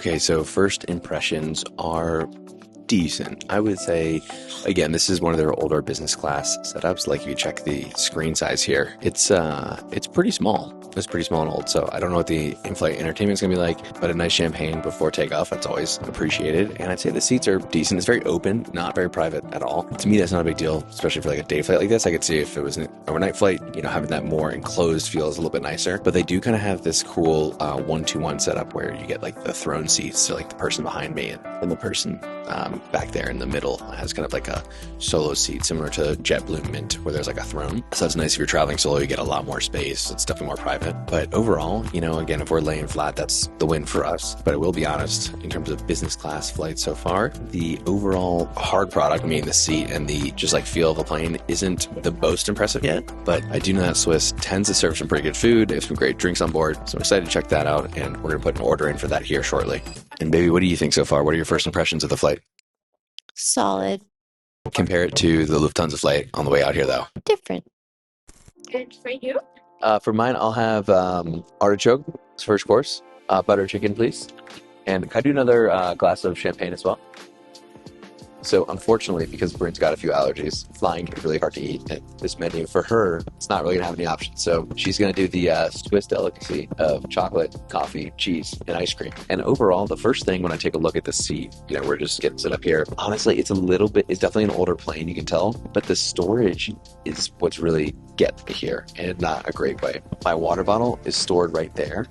Okay, so first impressions are decent. I would say, again, this is one of their older business class setups. Like if you check the screen size here, it's pretty small. It's pretty small and old. So I don't know what the in-flight entertainment is gonna be like, but a nice champagne before takeoff, that's always appreciated. And I'd say the seats are decent. It's very open, not very private at all. To me, that's not a big deal, especially for like a day flight like this. I could see if it was an overnight flight, having that more enclosed feels a little bit nicer. But they do kind of have this cool 1-2-1 setup where you get like the throne seats, so like the person behind me and the person back there in the middle has kind of like a solo seat similar to JetBlue Mint where there's like a throne. So it's nice if you're traveling solo, you get a lot more space. It's definitely more private. But overall, again, if we're laying flat, that's the win for us. But I will be honest, in terms of business class flights so far, the overall hard product, meaning the seat and the just like feel of the plane, isn't the most impressive yet. But I do know that Swiss tends to serve some pretty good food. They have some great drinks on board. So I'm excited to check that out. And we're going to put an order in for that here shortly. And baby, what do you think so far? What are your first impressions of the flight? Solid. Compare it to the Lufthansa flight on the way out here, though. Different. And for you? For mine, I'll have artichoke as first course, butter chicken, please. And can I do another glass of champagne as well? So unfortunately, because Bryn's got a few allergies, flying is really hard to eat. And this menu, for her, it's not really going to have any options. So she's going to do the Swiss delicacy of chocolate, coffee, cheese, and ice cream. And overall, the first thing when I take a look at the seat, we're just getting set up here. Honestly, it's definitely an older plane, you can tell. But the storage is what's really getting me here, and not a great way. My water bottle is stored right there.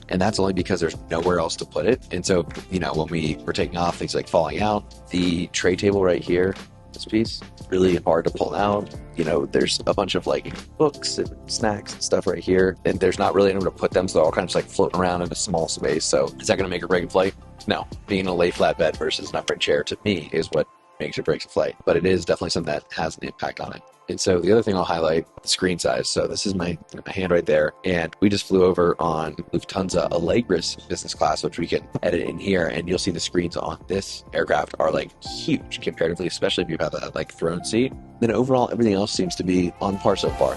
And that's only because there's nowhere else to put it. And so, when we were taking off, things like falling out. The tray table right here, this piece, really hard to pull out. There's a bunch of like books and snacks and stuff right here. And there's not really anywhere to put them. So they're all kind of just like floating around in a small space. So is that going to make or break a flight? No. Being a lay flat bed versus an upright chair, to me, is what makes or breaks a flight. But it is definitely something that has an impact on it. And so the other thing I'll highlight, the screen size. So this is my hand right there. And we just flew over on Lufthansa Allegris business class, which we can edit in here. And you'll see the screens on this aircraft are like huge comparatively, especially if you have that like throne seat. Then overall, everything else seems to be on par so far.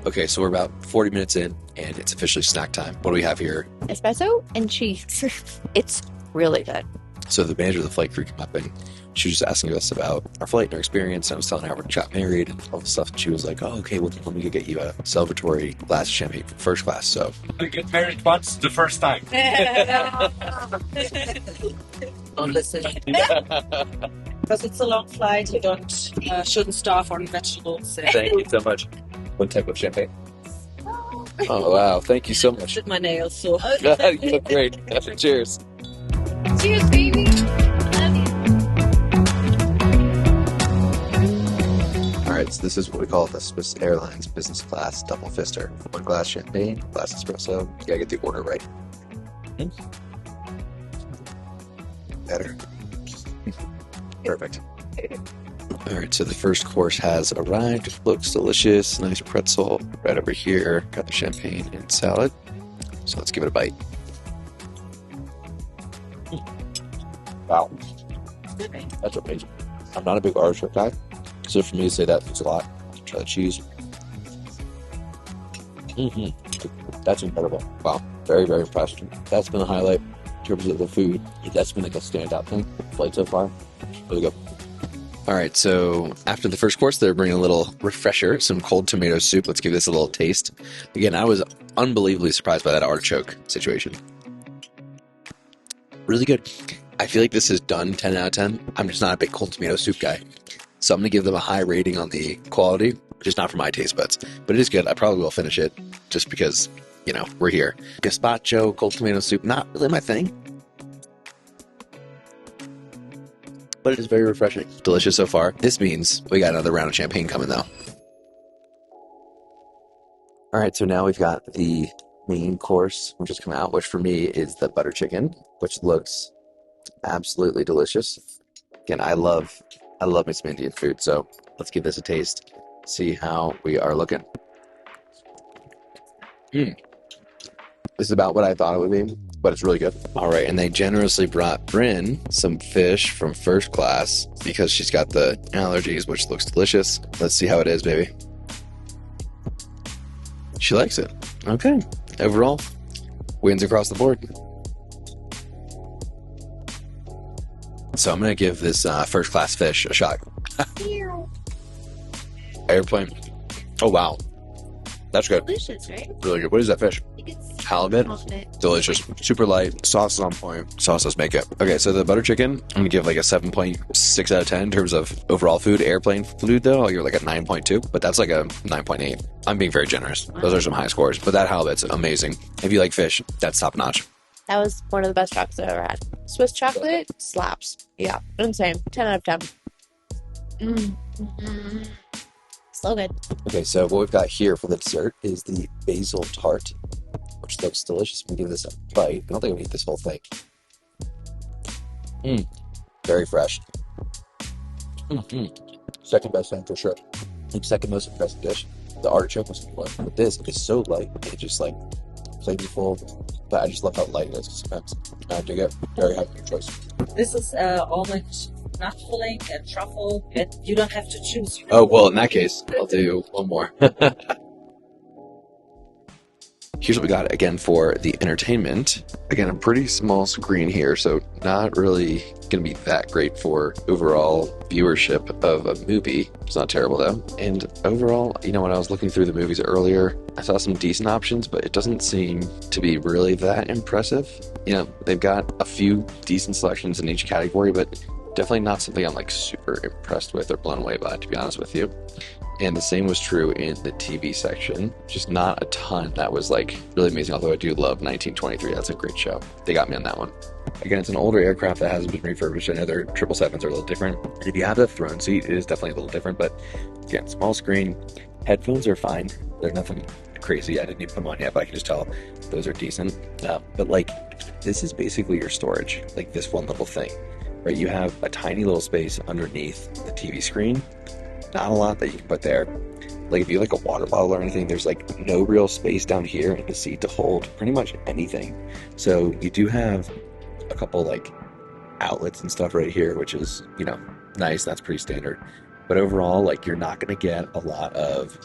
Okay, so we're about 40 minutes in and it's officially snack time. What do we have here? Espresso and cheese. It's really good. So the manager of the flight crew came up and she was just asking us about our flight and our experience. And I was telling her we got married and all this stuff. And she was like, oh, okay, well, let me get you a celebratory glass of champagne for first class. So I get married once, the first time. Don't listen. Because it's a long flight, you shouldn't starve on vegetables. Thank you so much. What type of champagne? Oh, wow. Thank you so much. Did my nails, so. You look great. Cheers. Cheers, baby. Love you. All right, so this is what we call the Swiss Airlines business class double fister. One glass champagne, glass espresso. You gotta get the order right. Better. Perfect. All right, so the first course has arrived. Looks delicious. Nice pretzel right over here. Got the champagne and salad. So let's give it a bite. Wow. That's amazing. I'm not a big artichoke guy, so for me to say that, it's a lot. Try the cheese. That's incredible. Wow. Very, very impressed. That's been a highlight in terms of the food. That's been like a standout thing. Flight so far. Really good. All right, so after the first course, they're bringing a little refresher, some cold tomato soup. Let's give this a little taste. Again, I was unbelievably surprised by that artichoke situation. Really good. I feel like this is done 10 out of 10. I'm just not a big cold tomato soup guy. So I'm going to give them a high rating on the quality, just not for my taste buds. But it is good. I probably will finish it just because, we're here. Gazpacho, cold tomato soup, not really my thing. But it is very refreshing. Delicious so far. This means we got another round of champagne coming, though. All right, so now we've got the main course, which has come out, which for me is the butter chicken, which looks absolutely delicious. Again, I love me some Indian food, so let's give this a taste, see how we are looking. This is about what I thought it would be, but it's really good. All right, and they generously brought Bryn some fish from first class because she's got the allergies, which looks delicious. Let's see how it is, baby. She likes it. Okay. overall, wins across the board. So I'm going to give this first class fish a shot. Airplane. Oh, wow. That's good. Delicious, right? Really good. What is that fish? I think it's Halibut. halibut. Delicious. Super light. Sauce is on point. Sauces make it. Okay, so the butter chicken, I'm going to give like a 7.6 out of 10 in terms of overall food. Airplane food, though, I'll give it like a 9.2, but that's like a 9.8. I'm being very generous. Those are some high scores, but that halibut's amazing. If you like fish, that's top notch. That was one of the best chocolates I've ever had. Swiss chocolate slaps. Yeah, insane. 10 out of 10. So good. Okay, so what we've got here for the dessert is the basil tart, which looks delicious. We give this a bite. I don't think I'm gonna eat this whole thing. Very fresh. Second best thing for sure. Second most impressive dish. The artichoke was one, but this is so light. It's just like flavorful, but I just love how light it is. Sometimes I dig it. Very happy choice. This is almond nut filling and truffle, and you don't have to choose. Oh, well, in that case, I'll do one more. Here's what we got again for the entertainment. Again, a pretty small screen here, so not really going to be that great for overall viewership of a movie. It's not terrible though. And overall, you know, when I was looking through the movies earlier, I saw some decent options, but it doesn't seem to be really that impressive. You know, they've got a few decent selections in each category, but definitely not something I'm like super impressed with or blown away by, to be honest with you. And the same was true in the TV section. Just not a ton that was like really amazing, although I do love 1923. That's a great show. They got me on that one. Again, it's an older aircraft that hasn't been refurbished. I know their 777s are a little different. And if you have the throne seat, it is definitely a little different. But again, small screen. Headphones are fine. They're nothing crazy. I didn't even put them on yet, but I can just tell those are decent. But like, this is basically your storage. Like this one little thing, right? You have a tiny little space underneath the TV screen. Not a lot that you can put there. Like if you like a water bottle or anything, there's like no real space down here in the seat to hold pretty much anything. So you do have a couple like outlets and stuff right here, which is, you know, nice. That's pretty standard. But overall, like you're not going to get a lot of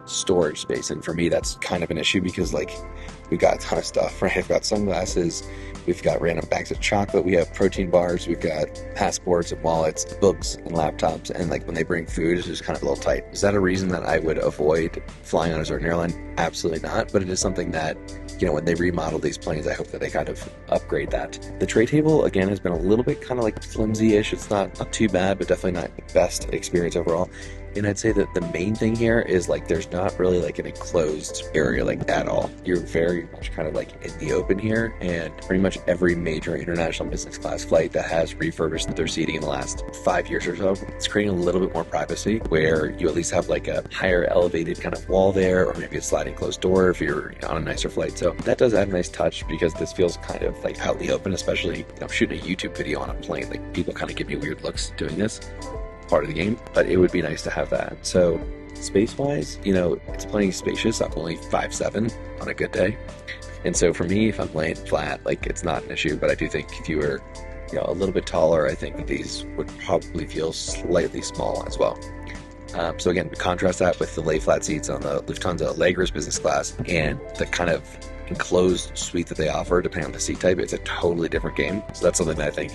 storage space. And for me, that's kind of an issue because like we've got a ton of stuff, right? I've got sunglasses, we've got random bags of chocolate, we have protein bars, we've got passports and wallets, books and laptops, and like when they bring food, it's just kind of a little tight. Is that a reason that I would avoid flying on a certain airline? Absolutely not, but it is something that, you know, when they remodel these planes, I hope that they kind of upgrade that. The tray table, again, has been a little bit kind of like flimsy-ish. It's not too bad, but definitely not the best experience overall. And I'd say that the main thing here is like there's not really like an enclosed area like at all. You're very much kind of like in the open here, and pretty much every major international business class flight that has refurbished their seating in the last 5 years or so, it's creating a little bit more privacy where you at least have like a higher elevated kind of wall there, or maybe a sliding closed door if you're on a nicer flight. So that does add a nice touch because this feels kind of like out in the open, especially I'm shooting a YouTube video on a plane. Like people kind of give me weird looks doing this. Part of the game, but it would be nice to have that. So space wise, you know, it's plenty spacious. I'm only 5'7" on a good day, and so for me, if I'm laying flat, like it's not an issue. But I do think if you were, you know, a little bit taller, I think these would probably feel slightly small as well. So again, contrast that with the lay flat seats on the Lufthansa Allegris business class and the kind of enclosed suite that they offer depending on the seat type. It's a totally different game. So that's something that I think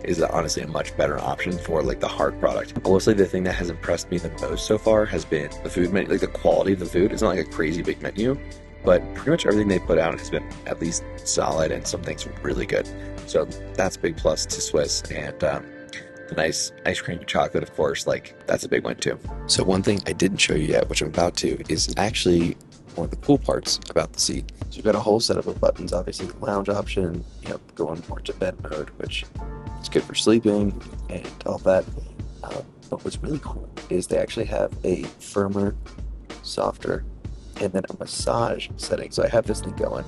is honestly a much better option for like the hard product. I will say the thing that has impressed me the most so far has been the food menu, like the quality of the food. It's not like a crazy big menu, but pretty much everything they put out has been at least solid, and some things really good. So that's a big plus to Swiss. And the nice ice cream and chocolate, of course, like that's a big one too. So one thing I didn't show you yet, which I'm about to, is actually one of the cool parts about the seat. So you've got a whole setup of buttons, obviously the lounge option, you know, going more to bed mode, which is good for sleeping and all that. But what's really cool is they actually have a firmer, softer, and then a massage setting. So I have this thing going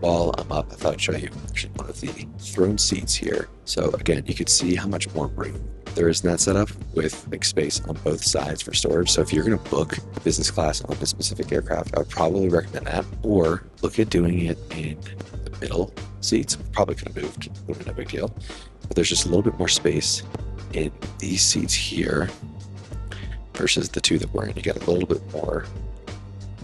while I'm up. I thought I'd show you actually one of the throne seats here. So again, you could see how much more room there is in that setup with like space on both sides for storage. So if you're going to book business class on a specific aircraft, I would probably recommend that, or look at doing it in the middle seats. Probably could have moved, would have been no big deal. But there's just a little bit more space in these seats here versus the two that we're in. You get a little bit more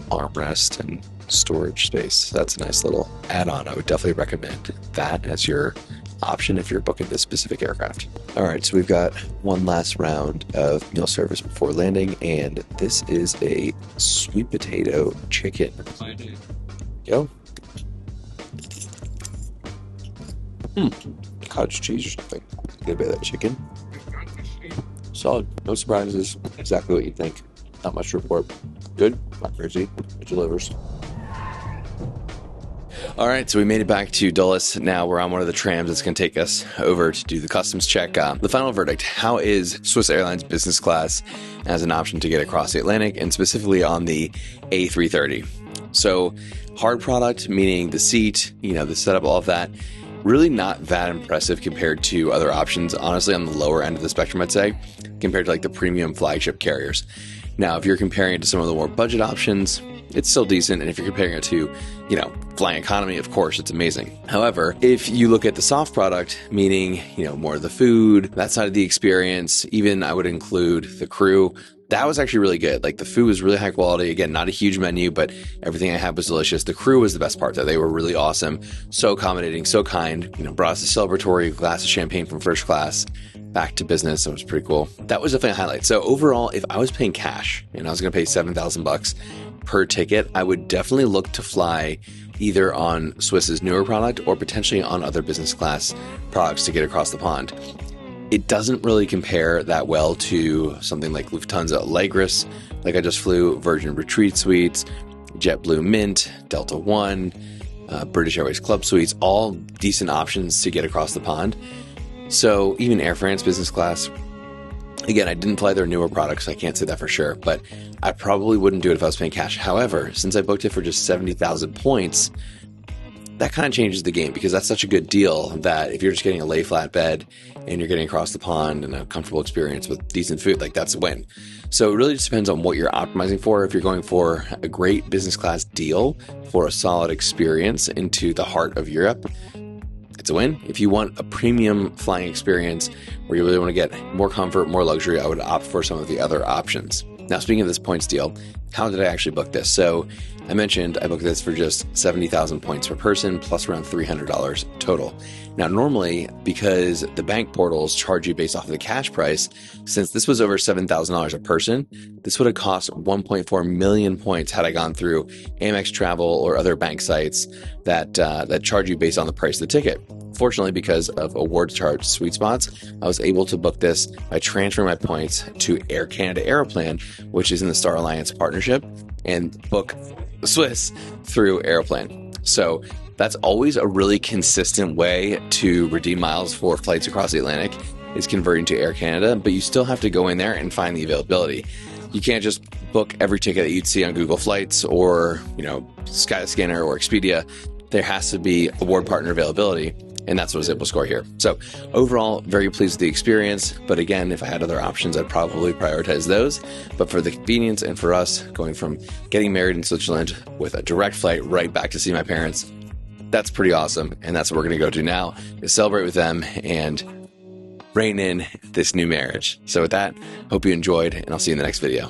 armrest and storage space. That's a nice little add-on. I would definitely recommend that as your option if you're booking this specific aircraft. All right, so we've got one last round of meal service before landing, and this is a sweet potato chicken. Yo. Cottage cheese or something. Get a bit of that chicken. Solid. No surprises. Exactly what you'd think. Not much to report. Good. Not crazy. It delivers. All right, so we made it back to Dulles. Now we're on one of the trams that's going to take us over to do the customs check. The final verdict: how is Swiss Airlines business class as an option to get across the Atlantic, and specifically on the A330? So, hard product, meaning the seat, the setup, all of that. Really not that impressive compared to other options, honestly, on the lower end of the spectrum, I'd say, compared to like the premium flagship carriers. Now, if you're comparing it to some of the more budget options, it's still decent. And if you're comparing it to, flying economy, of course, it's amazing. However, if you look at the soft product, meaning, more of the food, that side of the experience, even I would include the crew, that was actually really good. Like the food was really high quality. Again, not a huge menu, but everything I had was delicious. The crew was the best part though. They were really awesome. So accommodating, so kind, brought us a celebratory glass of champagne from first class back to business. It was pretty cool. That was definitely a highlight. So overall, if I was paying cash and I was going to pay $7,000 per ticket, I would definitely look to fly either on Swiss's newer product or potentially on other business class products to get across the pond. It doesn't really compare that well to something like Lufthansa Allegris, like I just flew, Virgin Retreat Suites, JetBlue Mint, Delta One, British Airways Club Suites, all decent options to get across the pond. So even Air France business class, again, I didn't fly their newer products, so I can't say that for sure, but I probably wouldn't do it if I was paying cash. However, since I booked it for just 70,000 points, that kind of changes the game because that's such a good deal that if you're just getting a lay flat bed and you're getting across the pond and a comfortable experience with decent food, like that's a win. So it really just depends on what you're optimizing for. If you're going for a great business class deal for a solid experience into the heart of Europe, it's a win. If you want a premium flying experience where you really want to get more comfort, more luxury, I would opt for some of the other options. Now, speaking of this points deal, how did I actually book this? So I mentioned I booked this for just 70,000 points per person, plus around $300 total. Now, normally, because the bank portals charge you based off of the cash price, since this was over $7,000 a person, this would have cost 1.4 million points had I gone through Amex Travel or other bank sites that charge you based on the price of the ticket. Fortunately, because of awards charge sweet spots, I was able to book this by transferring my points to Air Canada Aeroplan, which is in the Star Alliance partnership, and book Swiss through Aeroplan. So that's always a really consistent way to redeem miles for flights across the Atlantic, is converting to Air Canada, but you still have to go in there and find the availability. You can't just book every ticket that you'd see on Google Flights or, Skyscanner or Expedia. There has to be award partner availability, and that's what I was able to score here. So overall, very pleased with the experience. But again, if I had other options, I'd probably prioritize those. But for the convenience and for us going from getting married in Switzerland with a direct flight right back to see my parents, that's pretty awesome. And that's what we're going to go to now, is celebrate with them and rein in this new marriage. So with that, hope you enjoyed, and I'll see you in the next video.